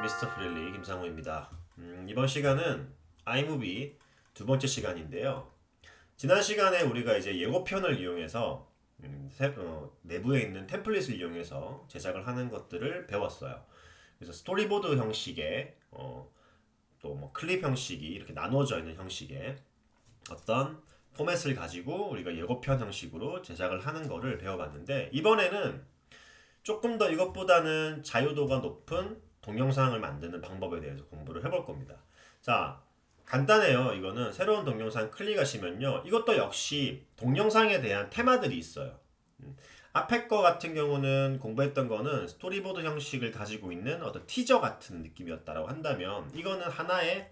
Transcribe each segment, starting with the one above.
미스터 프릴리 김상우입니다. 이번 시간은 아이무비 두 번째 시간인데요. 지난 시간에 우리가 이제 예고편을 이용해서 내부에 있는 템플릿을 이용해서 제작을 하는 것들을 배웠어요. 그래서 스토리보드 형식의 또 뭐 클립 형식이 이렇게 나눠져 있는 형식의 어떤 포맷을 가지고 우리가 예고편 형식으로 제작을 하는 거를 배워봤는데, 이번에는 조금 더 이것보다는 자유도가 높은 동영상을 만드는 방법에 대해서 공부를 해볼 겁니다. 자, 간단해요. 이거는 새로운 동영상 클릭하시면요, 이것도 역시 동영상에 대한 테마들이 있어요. 앞에 거 같은 경우는 공부했던 거는 스토리보드 형식을 가지고 있는 어떤 티저 같은 느낌이었다라고 한다면, 이거는 하나의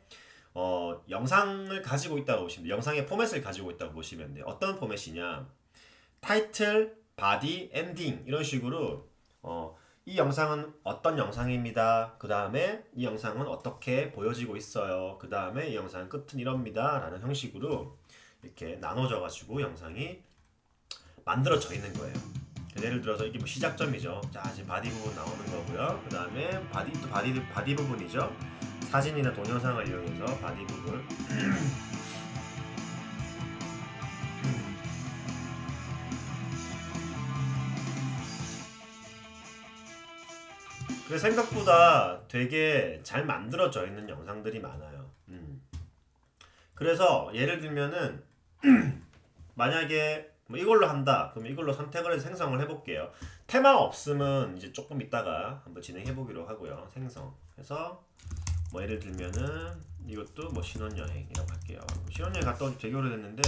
영상을 가지고 있다고 보시면 돼요. 영상의 포맷을 가지고 있다고 보시면 돼요. 어떤 포맷이냐, 타이틀, 바디, 엔딩 이런 식으로 이 영상은 어떤 영상입니다. 그 다음에 이 영상은 어떻게 보여지고 있어요. 그 다음에 이 영상은 끝은 이럽니다. 라는 형식으로 이렇게 나눠져 가지고 영상이 만들어져 있는 거예요. 예를 들어서 이게 뭐 시작점이죠. 자, 지금 바디 부분 나오는 거고요. 그 다음에 바디 부분이죠. 사진이나 동영상을 이용해서 바디 부분. 그래서 생각보다 되게 잘 만들어져 있는 영상들이 많아요. 그래서 예를 들면은 만약에 뭐 이걸로 한다, 그럼 이걸로 선택을 해서 생성을 해볼게요. 테마가 없으면 이제 조금 있다가 한번 진행해보기로 하고요. 생성해서 뭐 예를 들면은 이것도 뭐 신혼여행이라고 할게요. 신혼여행 갔다 온지 되게 오래됐는데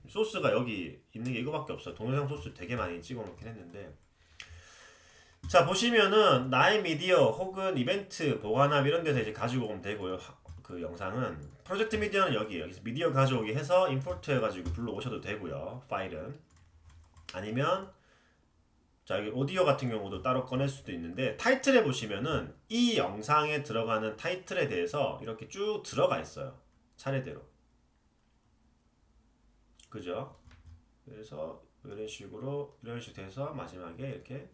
소스가 여기 있는 게 이거밖에 없어요. 동영상 소스 되게 많이 찍어놓긴 했는데, 자 보시면은 나의 미디어 혹은 이벤트 보관함 이런 데서 이제 가지고 오면 되고요. 그 영상은 프로젝트 미디어는 여기에요. 여기서 미디어 가져오기 해서 임포트 해가지고 불러오셔도 되고요. 파일은 아니면 자 여기 오디오 같은 경우도 따로 꺼낼 수도 있는데, 타이틀에 보시면은 이 영상에 들어가는 타이틀에 대해서 이렇게 쭉 들어가 있어요. 차례대로. 그죠? 그래서 이런 식으로 돼서 마지막에 이렇게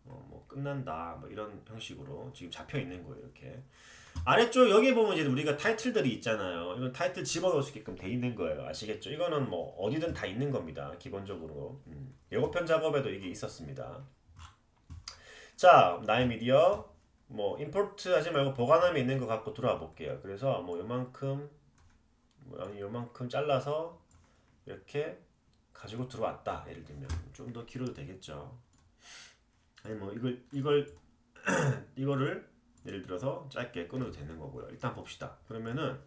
뭐 끝난다 뭐 이런 형식으로 지금 잡혀 있는 거예요. 이렇게 아래쪽 여기 보면 이제 우리가 타이틀들이 있잖아요. 이건 타이틀 집어넣을 수 있게끔 돼 있는 거예요. 아시겠죠? 이거는 뭐 어디든 다 있는 겁니다. 기본적으로 예고편 작업에도 이게 있었습니다. 자, 나의 미디어 뭐 임포트 하지 말고 보관함에 있는 거 갖고 들어와 볼게요. 그래서 뭐 요만큼 요만큼 잘라서 이렇게 가지고 들어왔다. 예를 들면 좀 더 길어도 되겠죠. 아니 뭐 이거를 예를 들어서 짧게 끊어도 되는 거고요. 일단 봅시다. 그러면은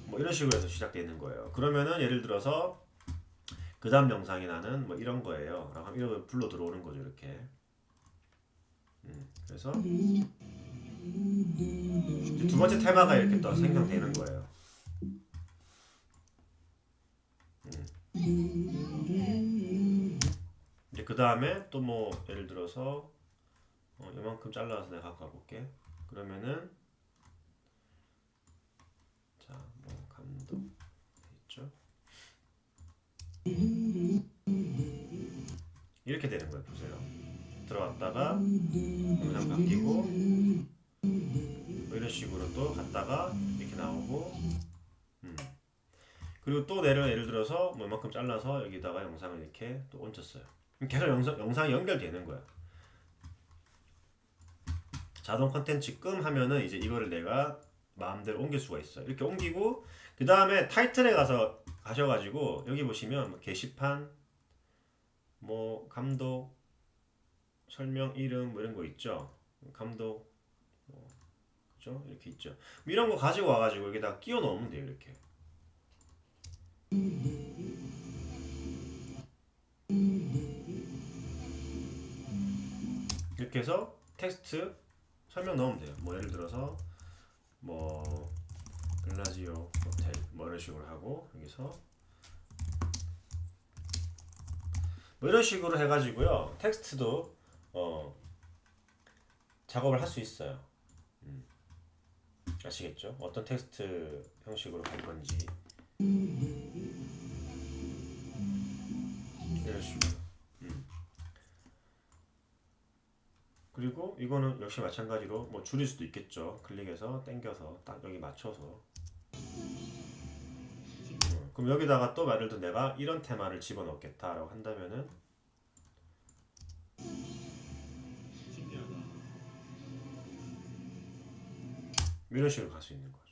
뭐 이런 식으로 해서 시작되는 거예요. 그러면은 예를 들어서 그 다음 영상에 나는 뭐 이런 거예요. 그럼 이렇게 불러 들어오는 거죠. 이렇게. 그래서 두 번째 테마가 이렇게 또 생성되는 거예요. 이제 그 다음에 또 뭐 예를 들어서 이만큼 잘라서 내가 갖고 가볼게. 그러면은 자 뭐 감독 있죠. 이렇게 되는 거예요. 보세요. 들어갔다가 영상 바뀌고 뭐 이런 식으로 또 갔다가 이렇게 나오고 그리고 또 예를 들어서 뭐 이만큼 잘라서 여기다가 영상을 이렇게 또 얹었어요. 계속 영상이 연결되는 거야. 자동 컨텐츠 끔 하면은 이제 이거를 내가 마음대로 옮길 수가 있어요. 이렇게 옮기고 그 다음에 타이틀에 가셔가지고 여기 보시면 뭐 게시판 뭐 감독 설명 이름 뭐 이런 거 있죠. 감독 뭐 그죠? 이렇게 있죠. 뭐 이런 거 가지고 와가지고 여기다 끼워 넣으면 돼요. 이렇게. 이렇게 해서 텍스트 설명 넣으면 돼요. 뭐 예를 들어서 뭐 글라지오 호텔 뭐 이런 식으로 하고 여기서 뭐 이런 식으로 해가지고요. 텍스트도 작업을 할 수 있어요. 아시겠죠? 어떤 텍스트 형식으로 할 건지. 식으로. 그리고 이거는 역시 마찬가지로 뭐 줄일 수도 있겠죠. 클릭해서 당겨서 딱 여기 맞춰서. 그럼 여기다가 또 예를 들어 내가 이런 테마를 집어넣겠다라고 한다면은 이런 식으로 갈 수 있는 거죠.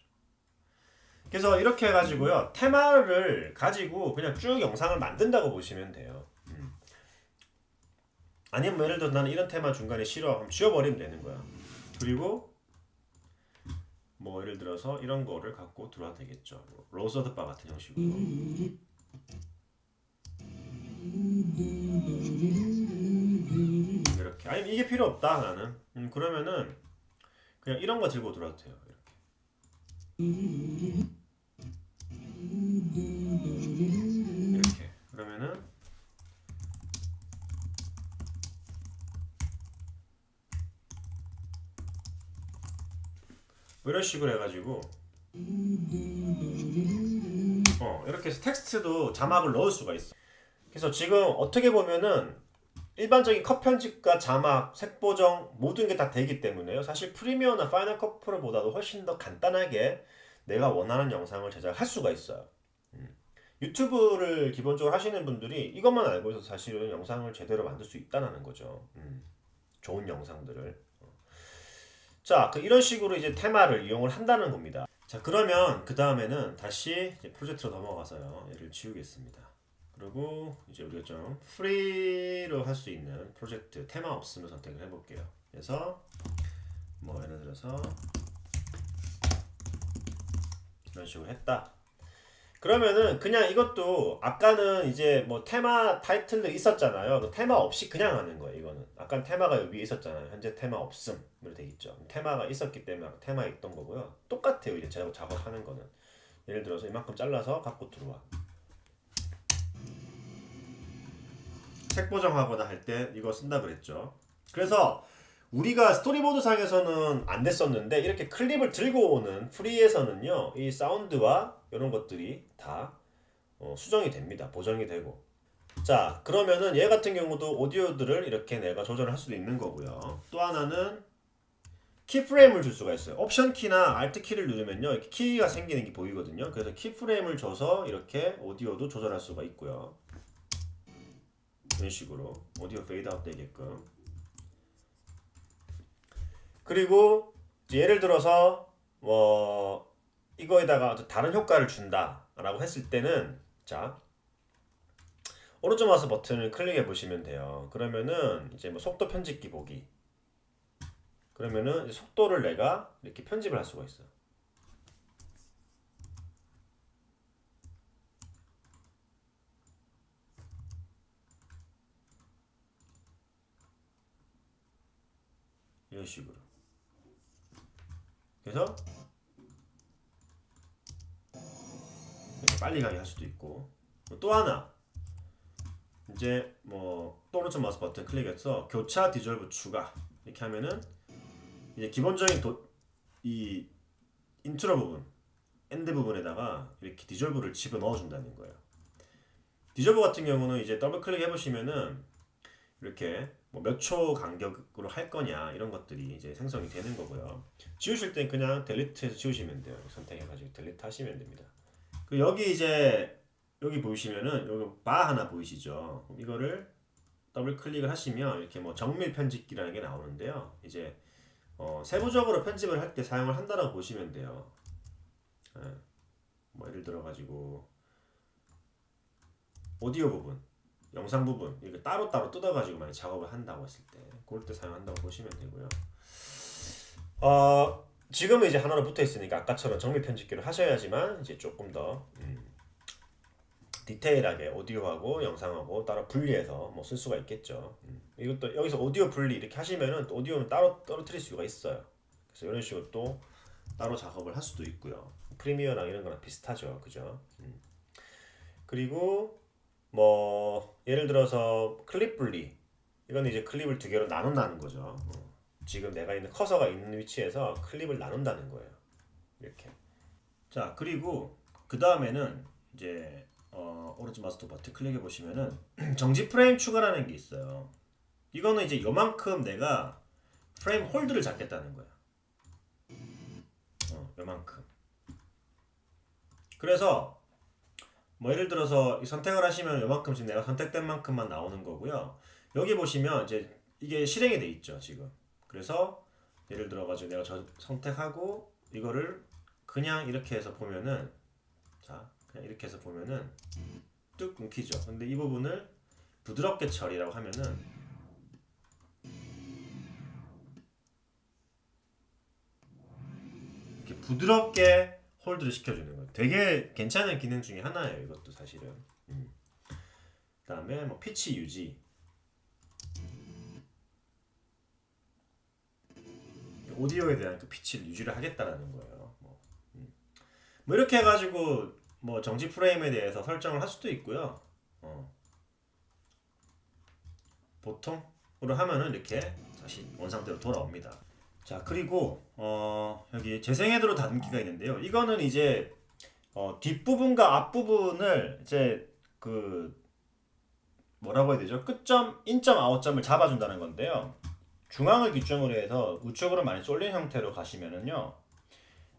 그래서 이렇게 해가지고요, 테마를 가지고 그냥 쭉 영상을 만든다고 보시면 돼요. 아니면 예를 들어 나는 이런 테마 중간에 싫어 하면 지워버리면 되는 거야. 그리고 뭐 예를 들어서 이런 거를 갖고 들어와도 되겠죠. 로저드 바 같은 형식으로. 이렇게. 아니면 이게 필요 없다 나는. 그러면은 그냥 이런 거 들고 들어와도 돼요. 이렇게. 그러면은 이런 식으로 해가지고 이렇게 해서 텍스트도 자막을 넣을 수가 있어. 그래서 지금 어떻게 보면은 일반적인 컷 편집과 자막, 색 보정 모든 게 다 되기 때문에요. 사실 프리미어나 파이널 컷 프로보다도 훨씬 더 간단하게 내가 원하는 영상을 제작할 수가 있어요. 유튜브를 기본적으로 하시는 분들이 이것만 알고 있어서 사실은 영상을 제대로 만들 수 있다는 거죠. 좋은 영상들을. 자, 이런 식으로 이제 테마를 이용을 한다는 겁니다. 자, 그러면 그 다음에는 다시 이제 프로젝트로 넘어가서요, 얘를 지우겠습니다. 그리고 이제 우리가 좀 프리로 할 수 있는 프로젝트 테마 없으면 선택을 해볼게요. 그래서 뭐 예를 들어서 이런 식으로 했다. 그러면은 그냥 이것도 아까는 이제 뭐 테마 타이틀도 있었잖아요. 그 테마 없이 그냥 하는 거예요. 이거는 아까 테마가 여기 위에 있었잖아요. 현재 테마 없음으로 돼 있죠. 테마가 있었기 때문에 테마에 있던 거고요. 똑같아요. 이제 제가 작업하는 거는 예를 들어서 이만큼 잘라서 갖고 들어와. 색 보정하거나 할 때 이거 쓴다 그랬죠. 그래서 우리가 스토리보드 상에서는 안 됐었는데 이렇게 클립을 들고 오는 프리에서는요, 이 사운드와 이런 것들이 다 수정이 됩니다. 보정이 되고. 자, 그러면은 얘 같은 경우도 오디오들을 이렇게 내가 조절을 할 수도 있는 거고요. 또 하나는 키프레임을 줄 수가 있어요. 옵션 키나 알트 키를 누르면요, 이렇게 키가 생기는 게 보이거든요. 그래서 키프레임을 줘서 이렇게 오디오도 조절할 수가 있고요. 이런 식으로 오디오 페이드 아웃 되게끔. 그리고 예를 들어서 뭐 이거에다가 다른 효과를 준다 라고 했을 때는, 자, 오른쪽 마우스 버튼을 클릭해 보시면 돼요. 그러면은 이제 뭐 속도 편집기 보기, 그러면은 속도를 내가 이렇게 편집을 할 수가 있어요. 이런 식으로. 그래서 이렇게 빨리 가게 할 수도 있고, 또 하나 이제 뭐 또 오른쪽 마우스 버튼 클릭해서 교차 디졸브 추가 이렇게 하면은 이제 기본적인 이 인트로 부분, 엔드 부분에다가 이렇게 디졸브를 집어넣어 준다는 거예요. 디졸브 같은 경우는 이제 더블 클릭해 보시면은 이렇게 뭐 몇 초 간격으로 할 거냐 이런 것들이 이제 생성이 되는 거고요. 지우실 땐 그냥 델리트해서 지우시면 돼요. 선택해가지고 델리트 하시면 됩니다. 그 여기 이제 여기 보시면은 여기 바 하나 보이시죠? 이거를 더블 클릭을 하시면 이렇게 뭐 정밀 편집기라는 게 나오는데요. 이제 세부적으로 편집을 할 때 사용을 한다라고 보시면 돼요. 뭐 예를 들어 가지고 오디오 부분, 영상 부분 이렇게 따로따로 뜯어가지고 많이 작업을 한다고 했을 때 그럴 때 사용한다고 보시면 되고요. 지금은 이제 하나로 붙어 있으니까 아까처럼 정밀 편집기를 하셔야지만 이제 조금 더 디테일하게 오디오하고 영상하고 따로 분리해서 뭐 쓸 수가 있겠죠. 이것도 여기서 오디오 분리 이렇게 하시면은 오디오는 따로 떨어뜨릴 수가 있어요. 그래서 이런 식으로 또 따로 작업을 할 수도 있고요. 프리미어랑 이런 거랑 비슷하죠, 그죠? 그리고 뭐 예를 들어서 클립 분리, 이건 이제 클립을 두 개로 나눈다는 거죠. 지금 내가 있는 커서가 있는 위치에서 클립을 나눈다는 거예요. 이렇게. 자, 그리고 그 다음에는 이제 오른쪽 마우스 버튼 클릭해 보시면은 정지 프레임 추가라는 게 있어요. 이거는 이제 요만큼 내가 프레임 홀드를 잡겠다는 거야. 요만큼. 그래서 뭐 예를 들어서 이 선택을 하시면 요만큼 지금 내가 선택된 만큼만 나오는 거고요. 여기 보시면 이제 이게 실행이 돼 있죠 지금. 그래서 예를 들어 가지고 내가 선택하고 이거를 그냥 이렇게 해서 보면은, 자 그냥 이렇게 해서 보면은 뚝 끊기죠. 근데 이 부분을 부드럽게 처리라고 하면은 이렇게 부드럽게 홀드를 시켜주는 거예요. 되게 괜찮은 기능 중에 하나예요. 이것도 사실은. 그다음에 뭐 피치 유지. 오디오에 대한 그 피치를 유지를 하겠다라는 거예요. 뭐 이렇게 해가지고 뭐 정지 프레임에 대해서 설정을 할 수도 있고요. 보통으로 하면은 이렇게 다시 원상태로 돌아옵니다. 자 그리고 여기 재생헤드로 다듬기가 있는데요. 이거는 이제 뒷부분과 앞부분을 이제 그 뭐라고 해야 되죠? 끝점, 인점, 아웃점을 잡아준다는 건데요. 중앙을 기점으로 해서 우측으로 많이 쏠린 형태로 가시면은요,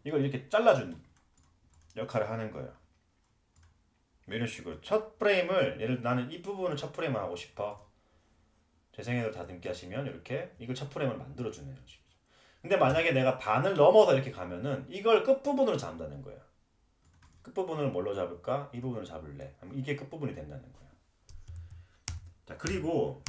이걸 이렇게 잘라준 역할을 하는 거예요. 이런 식으로 첫 프레임을, 예를 들어 나는 이 부분을 첫 프레임을 하고 싶어. 재생해서 다듬기 하시면 이렇게 이걸 첫 프레임을 만들어주는 식이죠. 근데 만약에 내가 반을 넘어서 이렇게 가면은 이걸 끝부분으로 잡는다는 거예요. 끝부분을 뭘로 잡을까? 이 부분을 잡을래. 이게 끝부분이 된다는 거예요. 자 그리고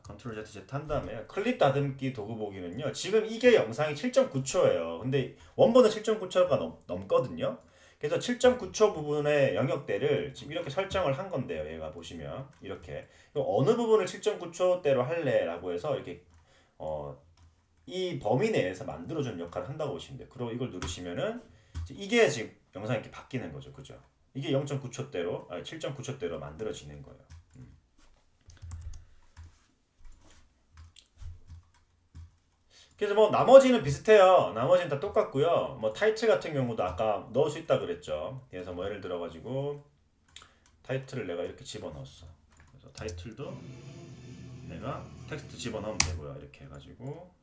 컨트롤 Z 한 다음에 클립 다듬기 도구 보기는요. 지금 이게 영상이 7.9초예요. 근데 원본은 7.9초가 넘거든요. 그래서 7.9초 부분의 영역대를 지금 이렇게 설정을 한 건데요. 얘가 보시면 이렇게 어느 부분을 7.9초대로 할래 라고 해서 이렇게 이 범위 내에서 만들어주는 역할을 한다고 보시면 돼요. 그리고 이걸 누르시면은 이게 지금 영상이 이렇게 바뀌는 거죠. 그죠? 이게 0.9초대로, 아니 7.9초대로 만들어지는 거예요. 그래서 뭐 나머지는 비슷해요. 나머지는 다 똑같고요. 뭐 타이틀 같은 경우도 아까 넣을 수 있다 그랬죠. 그래서 뭐 예를 들어 가지고 타이틀을 내가 이렇게 집어넣었어. 그래서 타이틀도 내가 텍스트 집어넣으면 되고요. 이렇게 해가지고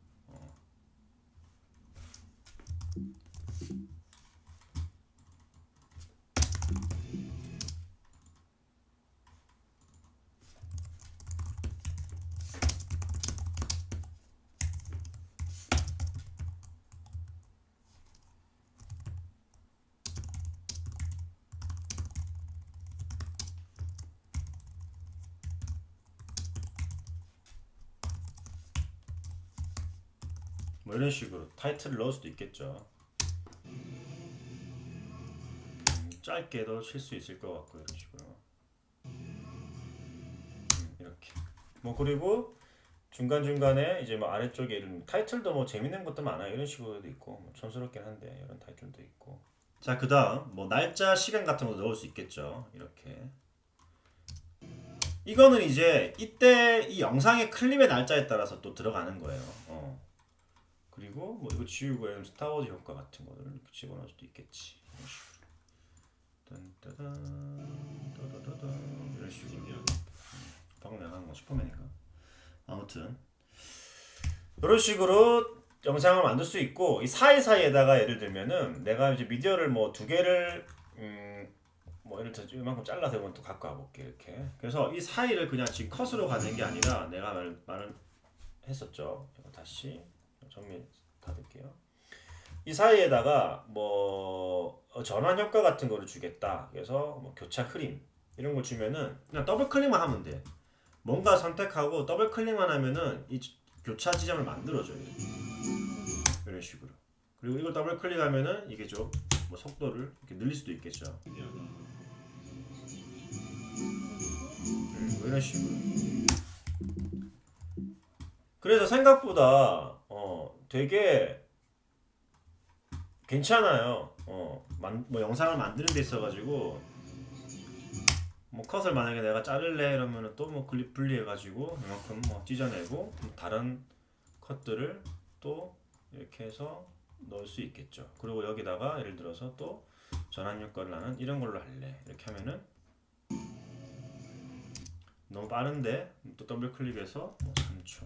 뭐 이런 식으로 타이틀을 넣을 수도 있겠죠. 짧게도 칠 수 있을 것 같고 이런 식으로 이렇게 뭐 그리고 중간중간에 이제 뭐 아래쪽에 이런 타이틀도 뭐 재밌는 것도 많아요. 이런 식으로도 있고 뭐 촌스럽긴 한데 이런 타이틀도 있고. 자 그다음 뭐 날짜 시간 같은 거 넣을 수 있겠죠. 이렇게 이거는 이제 이때 이 영상의 클립의 날짜에 따라서 또 들어가는 거예요. 그리고 뭐 이거 지우고 스타워즈 효과 같은 거를 이렇게 집어넣을 수도 있겠지. 이런 식으로. 딴따단 따다다단 이런 식으로. 방금 내가 한 거 슈퍼맨인가? 아무튼 이런 식으로 영상을 만들 수 있고 이 사이사이에다가 예를 들면은 내가 이제 미디어를 뭐 두 개를 뭐 예를 들어 이만큼 잘라서 이건 또 갖고 와볼게 이렇게. 그래서 이 사이를 그냥 지금 컷으로 가는 게 아니라 내가 말을 했었죠. 제가 다시 정리 닫을게요. 이 사이에다가 뭐 전환 효과 같은 거를 주겠다. 그래서 뭐 교차 흐림 이런 걸 주면은 그냥 더블 클릭만 하면 돼. 뭔가 선택하고 더블 클릭만 하면은 이 교차 지점을 만들어줘요. 이런 식으로. 그리고 이걸 더블 클릭하면은 이게 좀 뭐 속도를 이렇게 늘릴 수도 있겠죠. 뭐 이런 식으로. 그래서 생각보다 되게 괜찮아요. 뭐 영상을 만드는 데 있어가지고 뭐 컷을 만약에 내가 자를래 이러면은 또 뭐 클립 분리해가지고 이만큼 뭐 찢어내고 다른 컷들을 또 이렇게 해서 넣을 수 있겠죠. 그리고 여기다가 예를 들어서 또 전환 효과를 나는 이런 걸로 할래 이렇게 하면은 너무 빠른데 또 더블 클릭해서 뭐 3초.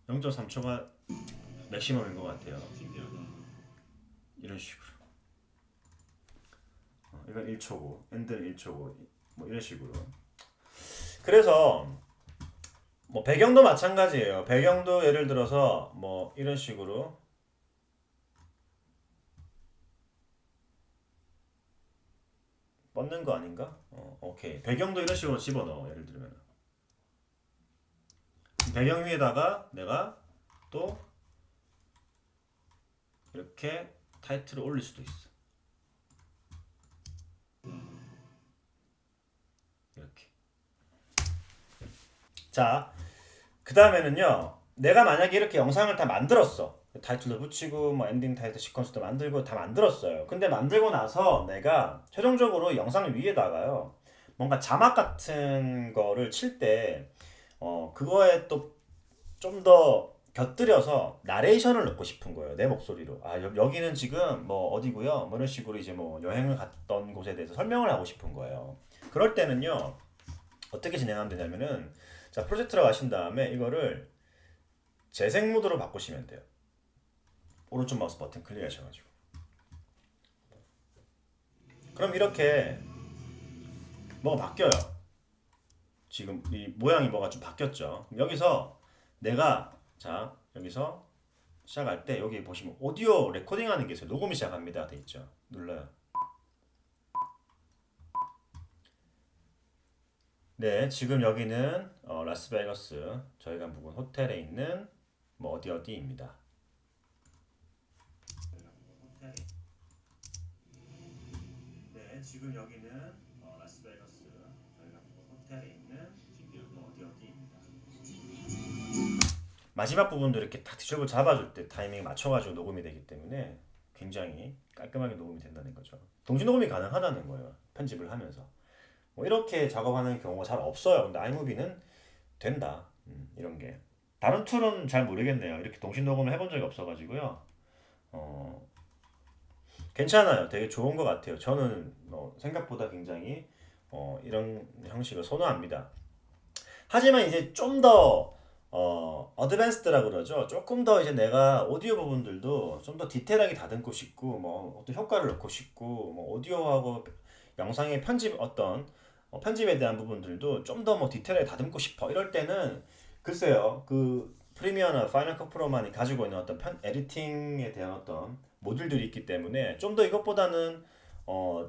0.3초가 맥시멈인 것 같아요. 이런 식으로. 이건 1초고, 엔드는 1초고, 뭐 이런 식으로. 그래서 뭐 배경도 마찬가지예요. 배경도 예를 들어서 뭐 이런 식으로 뻗는 거 아닌가? 오케이. 배경도 이런 식으로 집어넣어. 예를 들면 배경 위에다가 내가 또 이렇게 타이틀을 올릴 수도 있어. 이렇게. 자, 그 다음에는요. 내가 만약에 이렇게 영상을 다 만들었어. 타이틀도 붙이고 뭐 엔딩 타이틀 시퀀스도 만들고 다 만들었어요. 근데 만들고 나서 내가 최종적으로 영상 위에다가요. 뭔가 자막 같은 거를 칠 때 그거에 또 좀 더 곁들여서 나레이션을 넣고 싶은 거예요. 내 목소리로. 아, 여기는 지금 뭐 어디고요. 뭐 이런 식으로 이제 뭐 여행을 갔던 곳에 대해서 설명을 하고 싶은 거예요. 그럴 때는요. 어떻게 진행하면 되냐면은 자, 프로젝트로 가신 다음에 이거를 재생 모드로 바꾸시면 돼요. 오른쪽 마우스 버튼 클릭하셔가지고. 그럼 이렇게 뭐가 바뀌어요. 지금 이 모양이 뭐가 좀 바뀌었죠. 여기서 내가 자 여기서 시작할 때 여기 보시면 오디오 레코딩 하는 게 있어요. 녹음이 시작합니다. 돼 있죠. 눌러요. 네, 지금 여기는 라스베가스 저희가 묵은 호텔에 있는 뭐 어디입니다. 네, 지금 여기는 라스베가스 저희가 묵은 호텔에 있는 뭐 어디입니다. 마지막 부분도 이렇게 딱 뒤집어 잡아줄 때 타이밍 맞춰가지고 녹음이 되기 때문에 굉장히 깔끔하게 녹음이 된다는 거죠. 동시 녹음이 가능하다는 거예요. 편집을 하면서. 뭐 이렇게 작업하는 경우가 잘 없어요. 근데 아이무비는 된다. 이런 게. 다른 툴은 잘 모르겠네요. 이렇게 동시 녹음을 해본 적이 없어가지고요. 어, 괜찮아요. 되게 좋은 것 같아요. 저는 생각보다 굉장히 이런 형식을 선호합니다. 하지만 이제 좀 더 어드밴스드라고 그러죠. 조금 더 이제 내가 오디오 부분들도 좀 더 디테일하게 다듬고 싶고 뭐 어떤 효과를 넣고 싶고 뭐 오디오하고 영상의 편집 어떤 편집에 대한 부분들도 좀 더 뭐 디테일하게 다듬고 싶어. 이럴 때는 글쎄요. 그 프리미어나 파이널 컷 프로만이 가지고 있는 어떤 에디팅에 대한 어떤 모듈들이 있기 때문에 좀 더 이것보다는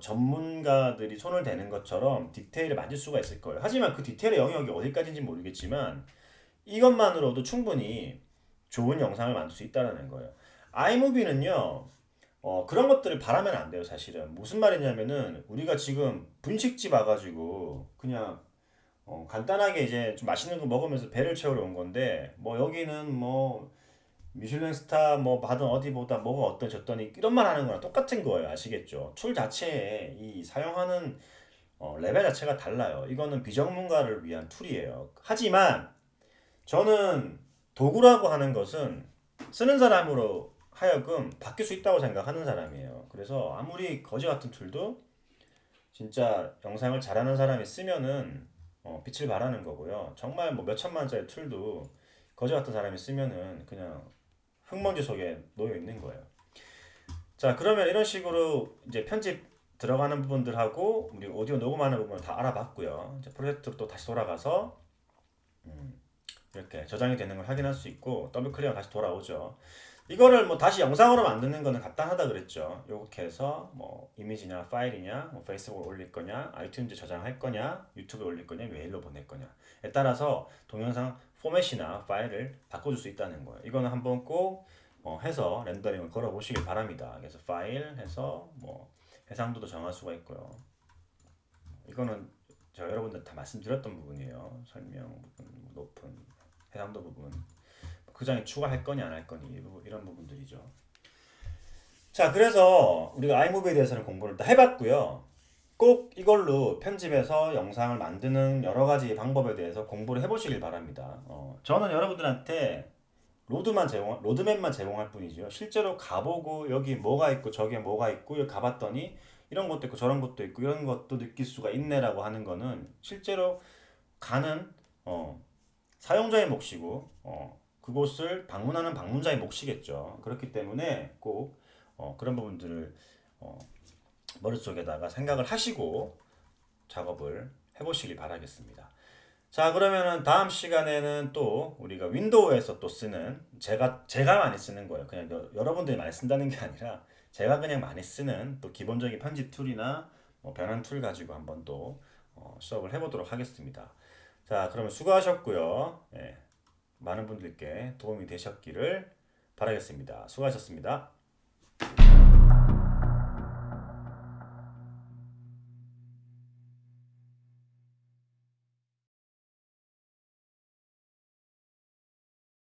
전문가들이 손을 대는 것처럼 디테일을 만질 수가 있을 거예요. 하지만 그 디테일의 영역이 어디까지인지 모르겠지만 이것만으로도 충분히 좋은 영상을 만들 수 있다는 거예요. 아이무비는요, 그런 것들을 바라면 안 돼요, 사실은. 무슨 말이냐면은, 우리가 지금 분식집 와가지고, 그냥, 간단하게 이제 좀 맛있는 거 먹으면서 배를 채우러 온 건데, 뭐, 여기는 뭐, 미슐랭 스타 뭐 받은 어디보다 뭐가 어떤 졌더니 이런 말 하는 거랑 똑같은 거예요. 아시겠죠? 툴 자체에 이 사용하는 레벨 자체가 달라요. 이거는 비전문가를 위한 툴이에요. 하지만 저는 도구라고 하는 것은 쓰는 사람으로 하여금 바뀔 수 있다고 생각하는 사람이에요. 그래서 아무리 거지 같은 툴도 진짜 영상을 잘하는 사람이 쓰면은 빛을 발하는 거고요. 정말 뭐 몇천만 원짜리 툴도 거지 같은 사람이 쓰면은 그냥 흙먼지 속에 놓여 있는 거예요. 자, 그러면 이런 식으로 이제 편집 들어가는 부분들하고 우리 오디오 녹음하는 부분을 다 알아봤고요. 이제 프로젝트로 또 다시 돌아가서 이렇게 저장이 되는 걸 확인할 수 있고 더블 클릭하면 다시 돌아오죠. 이거를 뭐 다시 영상으로 만드는 거는 간단하다 그랬죠. 이렇게 해서 뭐 이미지냐 파일이냐 뭐 페이스북에 올릴 거냐 아이튠즈 저장할 거냐 유튜브에 올릴 거냐 메일로 보낼 거냐에 따라서 동영상 포맷이나 파일을 바꿔줄 수 있다는 거예요. 이거는 한번 꼭 해서 렌더링을 걸어 보시길 바랍니다. 그래서 파일 해서 뭐 해상도도 정할 수가 있고요. 이거는 제가 여러분들 다 말씀드렸던 부분이에요. 설명 부분 높은 해상도 부분 그 장에 추가할 거니 안 할 거니 이런 부분들이죠. 자, 그래서 우리가 아이무비에 대해서는 공부를 다 해봤고요. 꼭 이걸로 편집해서 영상을 만드는 여러 가지 방법에 대해서 공부를 해보시길 바랍니다. 저는 여러분들한테 로드맵만 제공할 뿐이죠. 실제로 가보고 여기 뭐가 있고 저기 뭐가 있고 여기 가봤더니 이런 것도 있고 저런 것도 있고 이런 것도 느낄 수가 있네라고 하는 거는 실제로 가는 사용자의 몫이고 그곳을 방문하는 방문자의 몫이겠죠. 그렇기 때문에 꼭 그런 부분들을 어, 머릿속에다가 생각을 하시고 작업을 해보시길 바라겠습니다. 자, 그러면은 다음 시간에는 또 우리가 윈도우에서 또 쓰는 제가 많이 쓰는 거예요. 그냥 여러분들이 많이 쓴다는 게 아니라 제가 그냥 많이 쓰는 또 기본적인 편집 툴이나 뭐 변환 툴 가지고 한번 또 수업을 해보도록 하겠습니다. 자, 그러면 수고하셨고요. 예, 많은 분들께 도움이 되셨기를 바라겠습니다. 수고하셨습니다.